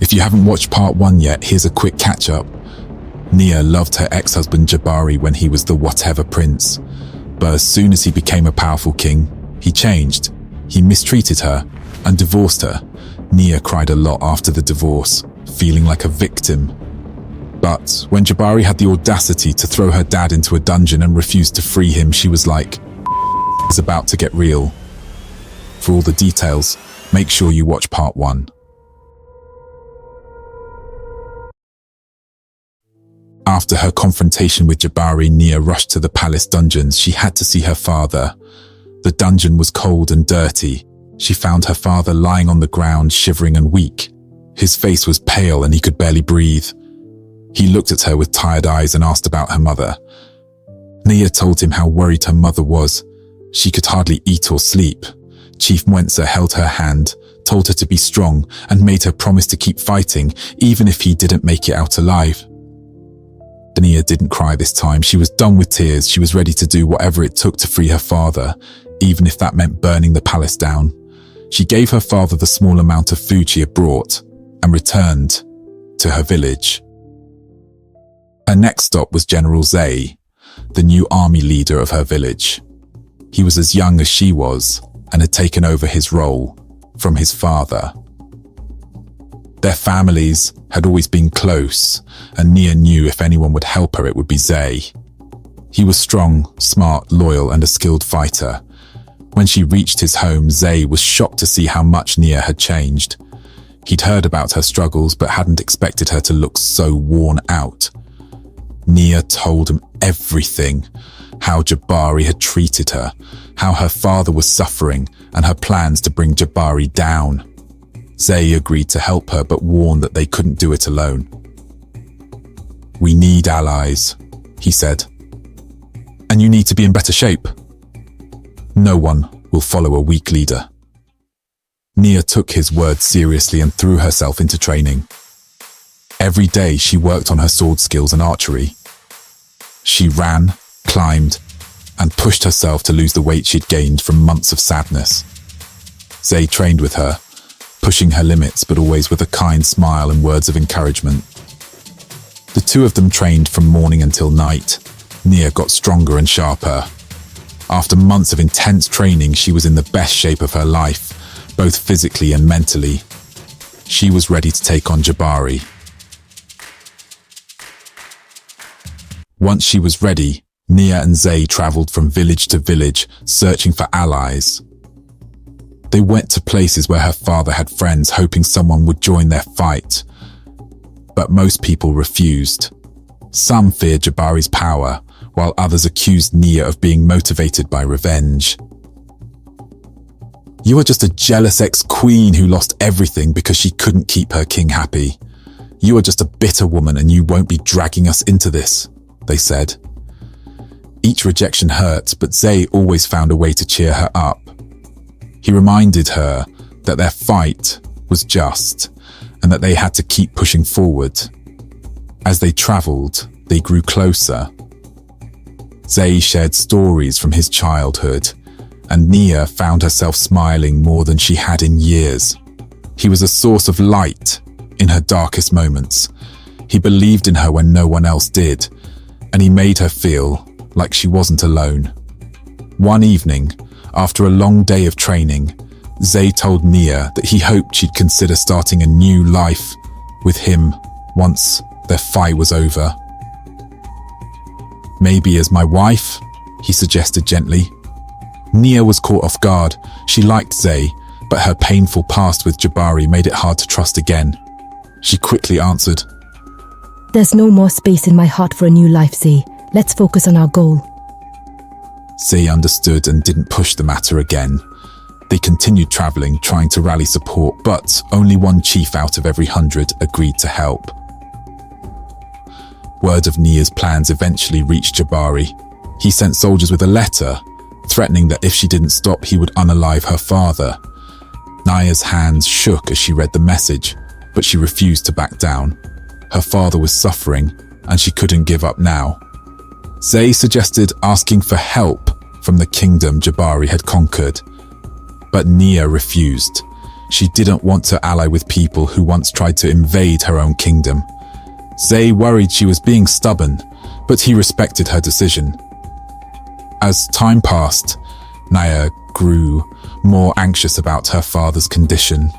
If you haven't watched part 1 yet, here's a quick catch-up. Nia loved her ex-husband Jabari when he was the whatever prince. But as soon as he became a powerful king, he changed. He mistreated her and divorced her. Nia cried a lot after the divorce, feeling like a victim. But when Jabari had the audacity to throw her dad into a dungeon and refused to free him, she was like, "It's about to get real." For all the details, make sure you watch part 1. After her confrontation with Jabari, Nia rushed to the palace dungeons. She had to see her father. The dungeon was cold and dirty. She found her father lying on the ground, shivering and weak. His face was pale and he could barely breathe. He looked at her with tired eyes and asked about her mother. Nia told him how worried her mother was. She could hardly eat or sleep. Chief Mwensa held her hand, told her to be strong, and made her promise to keep fighting, even if he didn't make it out alive. Nia didn't cry this time. She was done with tears. She was ready to do whatever it took to free her father, even if that meant burning the palace down. She gave her father the small amount of food she had brought and returned to her village. Her next stop was General Zaye, the new army leader of her village. He was as young as she was and had taken over his role from his father. Their families had always been close, and Nia knew if anyone would help her, it would be Zaye. He was strong, smart, loyal, and a skilled fighter. When she reached his home, Zaye was shocked to see how much Nia had changed. He'd heard about her struggles, but hadn't expected her to look so worn out. Nia told him everything, how Jabari had treated her, how her father was suffering, and her plans to bring Jabari down. Zaye agreed to help her, but warned that they couldn't do it alone. "We need allies," he said. "And you need to be in better shape. No one will follow a weak leader." Nia took his words seriously and threw herself into training. Every day she worked on her sword skills and archery. She ran, climbed, and pushed herself to lose the weight she'd gained from months of sadness. Zaye trained with her, pushing her limits, but always with a kind smile and words of encouragement. The two of them trained from morning until night. Nia got stronger and sharper. After months of intense training, she was in the best shape of her life, both physically and mentally. She was ready to take on Jabari. Once she was ready, Nia and Zaye traveled from village to village, searching for allies. They went to places where her father had friends, hoping someone would join their fight. But most people refused. Some feared Jabari's power, while others accused Nia of being motivated by revenge. "You are just a jealous ex-queen who lost everything because she couldn't keep her king happy. You are just a bitter woman and you won't be dragging us into this," they said. Each rejection hurt, but Zaye always found a way to cheer her up. He reminded her that their fight was just and that they had to keep pushing forward. As they traveled, they grew closer. Zaye shared stories from his childhood, and Nia found herself smiling more than she had in years. He was a source of light in her darkest moments. He believed in her when no one else did, and he made her feel like she wasn't alone. One evening, after a long day of training, Zaye told Nia that he hoped she'd consider starting a new life with him once their fight was over. "Maybe as my wife," he suggested gently. Nia was caught off guard. She liked Zaye, but her painful past with Jabari made it hard to trust again. She quickly answered, "There's no more space in my heart for a new life, Zaye. Let's focus on our goal." Zaye understood and didn't push the matter again. They continued traveling, trying to rally support, but only one chief out of every 100 agreed to help. Word of Nia's plans eventually reached Jabari. He sent soldiers with a letter, threatening that if she didn't stop, he would unalive her father. Nia's hands shook as she read the message, but she refused to back down. Her father was suffering, and she couldn't give up now. Zaye suggested asking for help from the kingdom Jabari had conquered, but Nia refused. She didn't want to ally with people who once tried to invade her own kingdom. Zaye worried she was being stubborn, but he respected her decision. As time passed, Nia grew more anxious about her father's condition.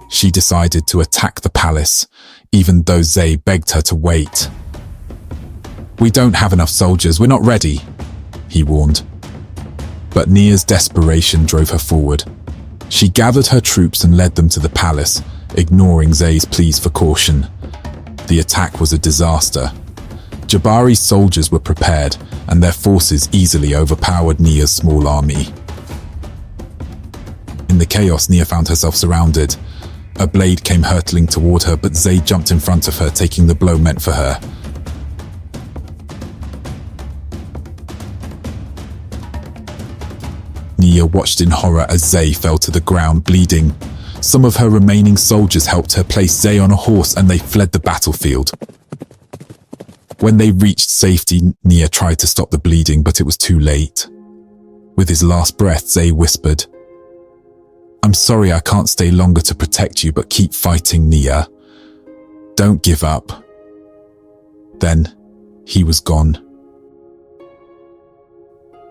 She decided to attack the palace, even though Zaye begged her to wait. "We don't have enough soldiers, we're not ready," he warned. But Nia's desperation drove her forward. She gathered her troops and led them to the palace, ignoring Zaye's pleas for caution. The attack was a disaster. Jabari's soldiers were prepared, and their forces easily overpowered Nia's small army. In the chaos, Nia found herself surrounded. A blade came hurtling toward her, but Zaye jumped in front of her, taking the blow meant for her. Nia watched in horror as Zaye fell to the ground, bleeding. Some of her remaining soldiers helped her place Zaye on a horse, and they fled the battlefield. When they reached safety, Nia tried to stop the bleeding, but it was too late. With his last breath, Zaye whispered, "I'm sorry I can't stay longer to protect you, but keep fighting, Nia. Don't give up." Then, he was gone.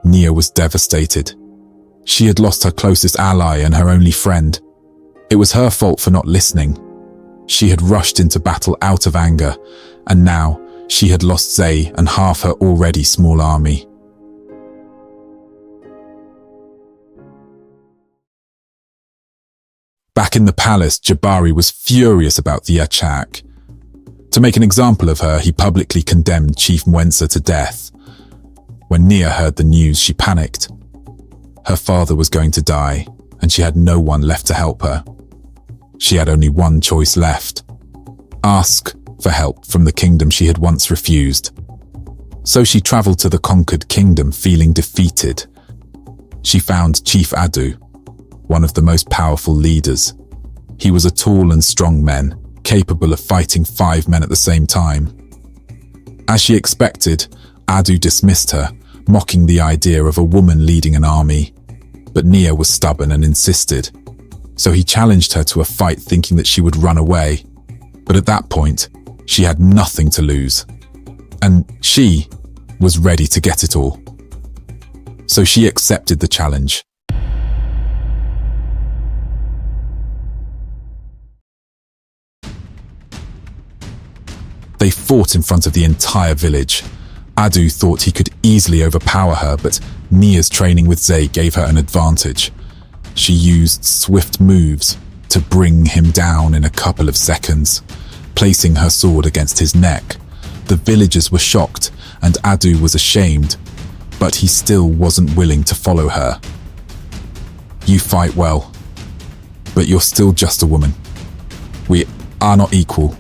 Nia was devastated. She had lost her closest ally and her only friend. It was her fault for not listening. She had rushed into battle out of anger, and now she had lost Zaye and half her already small army. Back in the palace, Jabari was furious about the attack. To make an example of her, he publicly condemned Chief Mwensa to death. When Nia heard the news, she panicked. Her father was going to die, and she had no one left to help her. She had only one choice left: ask for help from the kingdom she had once refused. So she traveled to the conquered kingdom, feeling defeated. She found Chief Adu, one of the most powerful leaders. He was a tall and strong man, capable of fighting 5 men at the same time. As she expected, Adu dismissed her, mocking the idea of a woman leading an army. But Nia was stubborn and insisted. So he challenged her to a fight, thinking that she would run away. But at that point, she had nothing to lose. And she was ready to get it all. So she accepted the challenge. They fought in front of the entire village. Adu thought he could easily overpower her, but Nia's training with Zaye gave her an advantage. She used swift moves to bring him down in a couple of seconds, placing her sword against his neck. The villagers were shocked, and Adu was ashamed, but he still wasn't willing to follow her. "You fight well, but you're still just a woman. We are not equal,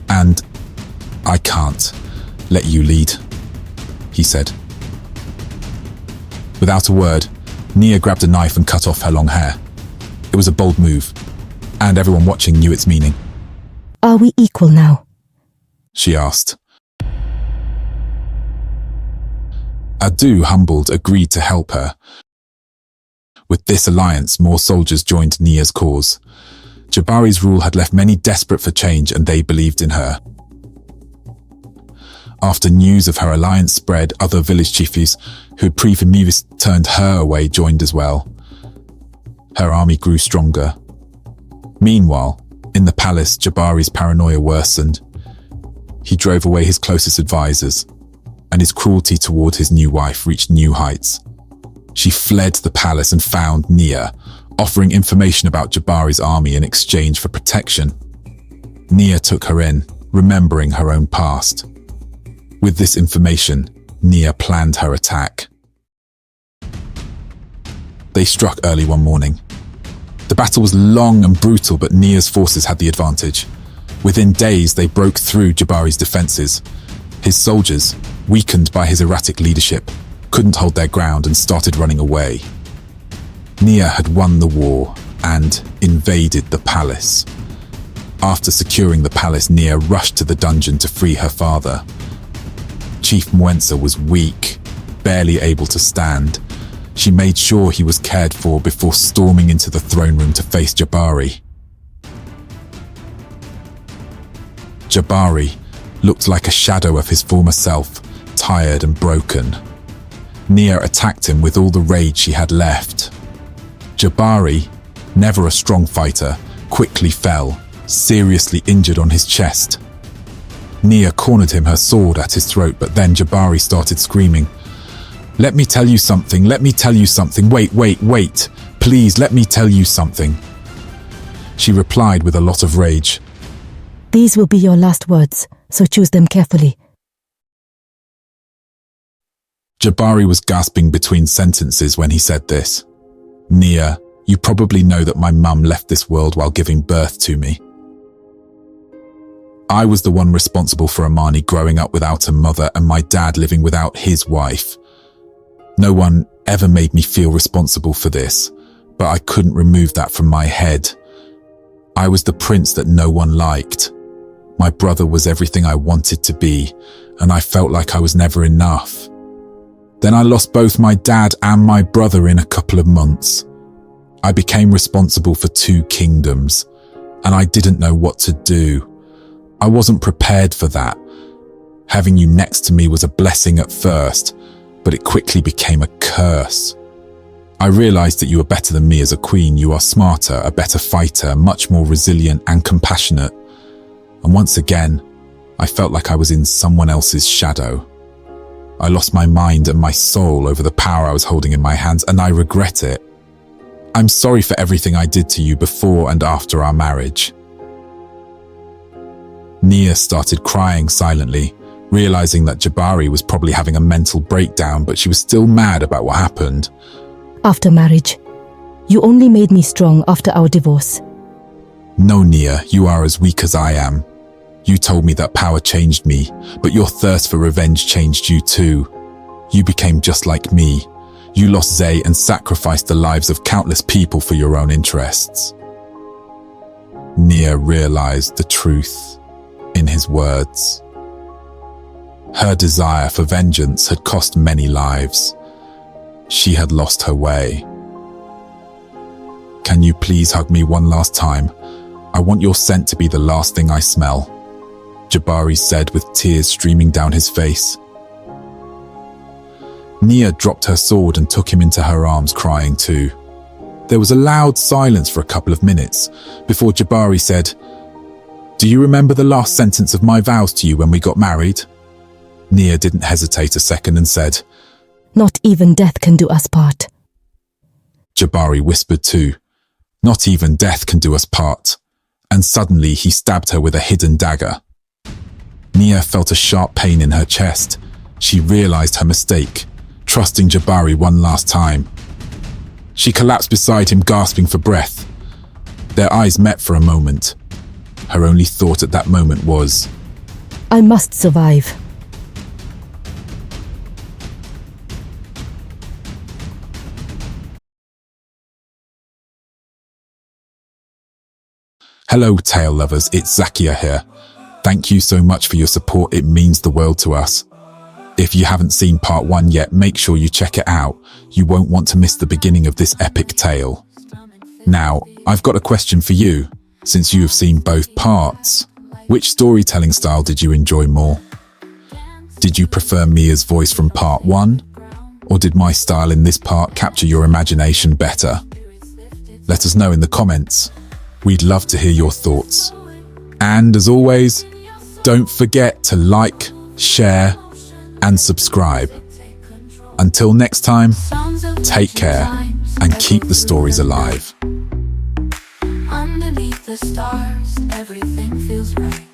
and I can't let you lead," he said. Without a word, Nia grabbed a knife and cut off her long hair. It was a bold move, and everyone watching knew its meaning. "Are we equal now?" she asked. Adu, humbled, agreed to help her. With this alliance, more soldiers joined Nia's cause. Jabari's rule had left many desperate for change, and they believed in her. After news of her alliance spread, other village chiefs who had previously turned her away joined as well. Her army grew stronger. Meanwhile, in the palace, Jabari's paranoia worsened. He drove away his closest advisors, and his cruelty toward his new wife reached new heights. She fled the palace and found Nia, offering information about Jabari's army in exchange for protection. Nia took her in, remembering her own past. With this information, Nia planned her attack. They struck early one morning. The battle was long and brutal, but Nia's forces had the advantage. Within days, they broke through Jabari's defenses. His soldiers, weakened by his erratic leadership, couldn't hold their ground and started running away. Nia had won the war and invaded the palace. After securing the palace, Nia rushed to the dungeon to free her father. Chief Mwensa was weak, barely able to stand. She made sure he was cared for before storming into the throne room to face Jabari. Jabari looked like a shadow of his former self, tired and broken. Nia attacked him with all the rage she had left. Jabari, never a strong fighter, quickly fell, seriously injured on his chest. Nia cornered him, her sword at his throat, but then Jabari started screaming, "Let me tell you something, let me tell you something, wait, please let me tell you something." She replied with a lot of rage, These will be your last words, so choose them carefully. Jabari was gasping between sentences when he said this. "Nia, you probably know that my mum left this world while giving birth to me. I was the one responsible for Amani growing up without a mother and my dad living without his wife. No one ever made me feel responsible for this, but I couldn't remove that from my head. I was the prince that no one liked. My brother was everything I wanted to be, and I felt like I was never enough. Then I lost both my dad and my brother in a couple of months. I became responsible for 2 kingdoms, and I didn't know what to do. I wasn't prepared for that. Having you next to me was a blessing at first, but it quickly became a curse. I realized that you were better than me as a queen. You are smarter, a better fighter, much more resilient and compassionate. And once again, I felt like I was in someone else's shadow. I lost my mind and my soul over the power I was holding in my hands, and I regret it. I'm sorry for everything I did to you before and after our marriage." Nia started crying silently, realizing that Jabari was probably having a mental breakdown, but she was still mad about what happened. After marriage, you only made me strong after our divorce. "No, Nia, you are as weak as I am. You told me that power changed me, but your thirst for revenge changed you too. You became just like me. You lost Zaye and sacrificed the lives of countless people for your own interests." Nia realized the truth in his words. Her desire for vengeance had cost many lives. She had lost her way. "Can you please hug me one last time? I want your scent to be the last thing I smell," Jabari said with tears streaming down his face. Nia dropped her sword and took him into her arms, crying too. There was a loud silence for a couple of minutes before Jabari said, "Do you remember the last sentence of my vows to you when we got married?" Nia didn't hesitate a second and said, Not even death can do us part. Jabari whispered too, "Not even death can do us part." And suddenly he stabbed her with a hidden dagger. Nia felt a sharp pain in her chest. She realized her mistake, trusting Jabari one last time. She collapsed beside him, gasping for breath. Their eyes met for a moment. Her only thought at that moment was, I must survive. Hello, tale lovers, it's Zakiya here. Thank you so much for your support, it means the world to us. If you haven't seen part 1 yet, make sure you check it out. You won't want to miss the beginning of this epic tale. Now, I've got a question for you. Since you have seen both parts, which storytelling style did you enjoy more? Did you prefer Mia's voice from part 1? Or did my style in this part capture your imagination better? Let us know in the comments. We'd love to hear your thoughts. And as always, don't forget to like, share, and subscribe. Until next time, take care and keep the stories alive. Underneath the stars, everything feels right.